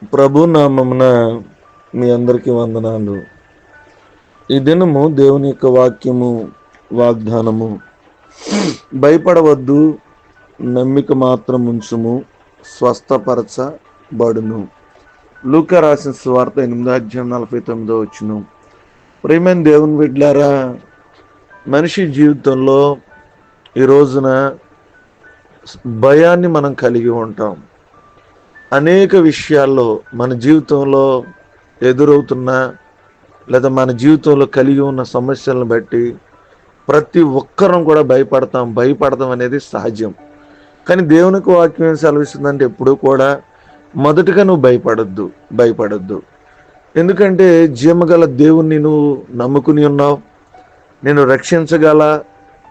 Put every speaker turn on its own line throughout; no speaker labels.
ప్రభు నామమున మీ అందరికీ వందనాలు. ఈ దినము దేవుని యొక్క వాక్యము, వాగ్దానము, భయపడవద్దు, నమ్మిక మాత్రం ఉంచుము, స్వస్థపరచబడును. లూకా రాసిన సువార్త 8:49. ప్రియమైన దేవుని బిడ్డలారా, మనిషి జీవితంలో ఈ రోజున భయాన్ని మనం కలిగి ఉంటాం. అనేక విషయాల్లో మన జీవితంలో ఎదురవుతున్న లేదా మన జీవితంలో కలిగి ఉన్న సమస్యలను బట్టి ప్రతి ఒక్కరం కూడా భయపడతాం అనేది సహజం. కానీ దేవునికి వాక్యం ఏం సెలవిస్తుందంటే ఎప్పుడూ కూడా మొదటగా నువ్వు భయపడొద్దు. ఎందుకంటే జీవగల దేవుణ్ణి నువ్వు నమ్ముకుని ఉన్నావు. నేను రక్షించగల,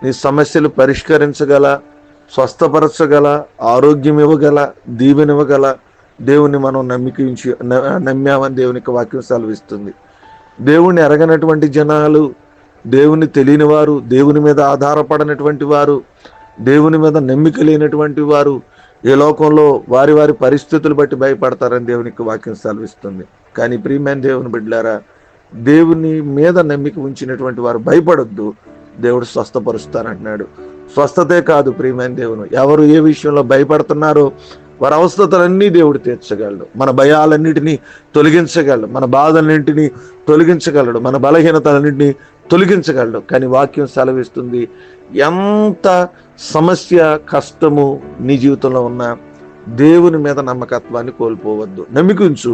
నీ సమస్యలు పరిష్కరించగల, స్వస్థపరచగల, ఆరోగ్యం ఇవ్వగల, దీవెన ఇవ్వగల దేవుణ్ణి మనం నమ్మామని దేవునికి వాక్యం సెలవిస్తుంది. దేవుణ్ణి ఎరగనటువంటి జనాలు, దేవుని తెలియని వారు, దేవుని మీద ఆధారపడనటువంటి వారు, దేవుని మీద నమ్మిక లేనటువంటి వారు ఈ లోకంలో వారి వారి పరిస్థితులు బట్టి భయపడతారని దేవునికి వాక్యం సెలవిస్తుంది. కానీ ప్రియమైన దేవుని బిడ్డలారా, దేవుని మీద నమ్మిక ఉంచినటువంటి వారు భయపడొద్దు, దేవుడు స్వస్థపరుస్తానంటున్నాడు. స్వస్థతే కాదు ప్రియమైన దేవుని, ఎవరు ఏ విషయంలో భయపడుతున్నారో వారి అవస్థతలన్నీ దేవుడు తీర్చగలడు. మన భయాలన్నిటినీ తొలగించగలడు, మన బాధలన్నింటినీ తొలగించగలడు, మన బలహీనతలన్నింటినీ తొలగించగలడు. కానీ వాక్యం సెలవిస్తుంది, ఎంత సమస్య కష్టము నీ జీవితంలో ఉన్నా దేవుని మీద నమ్మకత్వాన్ని కోల్పోవద్దు, నమ్మికించు,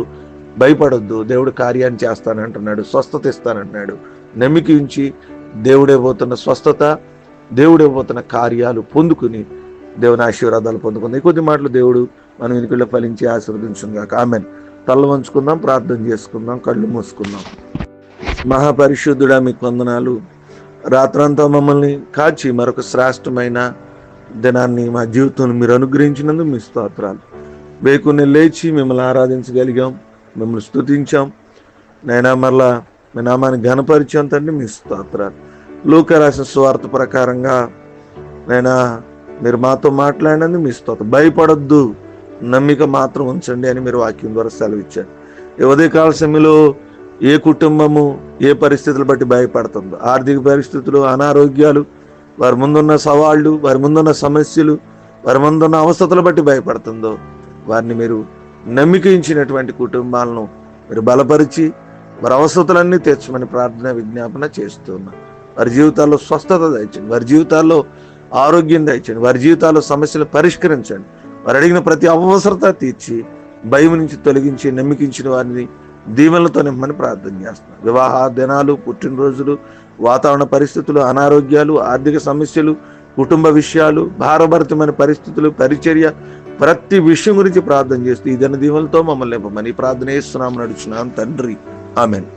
భయపడొద్దు. దేవుడు కార్యాన్ని చేస్తానంటున్నాడు, స్వస్థత ఇస్తానంటున్నాడు. నమ్మికించి దేవుడే పోతున్న స్వస్థత, దేవుడే పోతున్న కార్యాలు పొందుకుని దేవుని ఆశీర్వాదాలు పొందుకుందాం. ఈ కొద్ది మాటలు దేవుడు మనం వెనుకల్లో ఫలించి ఆశీర్వదించుగాక. ఆమెన్. తల్ల వంచుకుందాం, ప్రార్థన చేసుకుందాం, కళ్ళు మూసుకుందాం. మహాపరిశుద్ధుడా, మీకు వందనాలు. రాత్రంతా మమ్మల్ని కాచి మరొక శ్రేష్టమైన దినాన్ని మా జీవితంలో మీరు అనుగ్రహించినందుకు మీ స్తోత్రాలు. వేకుని లేచి మిమ్మల్ని ఆరాధించగలిగాం, మిమ్మల్ని స్తుతించాం నైనా, మరలా మీ నామాన్ని ఘనపరిచాం తండ్రి, మీ స్తోత్రాలు. లూకా రాసిన సువార్త ప్రకారంగా నైనా మీరు మాతో మాట్లాడినందుకు మీ స్తోత్రం. భయపడొద్దు, నమ్మిక మాత్రం ఉంచండి అని మీరు వాక్యం ద్వారా సెలవిచ్చారు. ఈ ఉదయకాల సమయంలో ఏ కుటుంబము ఏ పరిస్థితులు బట్టి భయపడుతుందో, ఆర్థిక పరిస్థితులు, అనారోగ్యాలు, వారి ముందున్న సవాళ్ళు, వారి ముందున్న సమస్యలు, వారి ముందున్న అవస్థతలు బట్టి భయపడుతుందో, వారిని మీరు నమ్మికించినటువంటి కుటుంబాలను మీరు బలపరిచి వారి అవస్థతలన్నీ తీర్చమని ప్రార్థన విజ్ఞాపన చేస్తున్నాం. వారి జీవితాల్లో స్వస్థత దయచండి, వారి జీవితాల్లో ఆరోగ్యం దయచండి, వారి జీవితాల్లో సమస్యలు పరిష్కరించండి. వారు అడిగిన ప్రతి అవసరత తీర్చి భయం నుంచి తొలగించి నమ్మికించిన వారిని దీవెనలతో నింపమని ప్రార్థన చేస్తున్నాం. వివాహ దినాలు, పుట్టినరోజులు, వాతావరణ పరిస్థితులు, అనారోగ్యాలు, ఆర్థిక సమస్యలు, కుటుంబ విషయాలు, భారభరితమైన పరిస్థితులు, పరిచర్య, ప్రతి విషయం గురించి ప్రార్థన చేస్తూ ఈ దిన దీవెనలతో మమ్మల్ని నింపమని ప్రార్థన చేస్తున్నాము, నడుచున్నాం తండ్రి. ఆమెన్.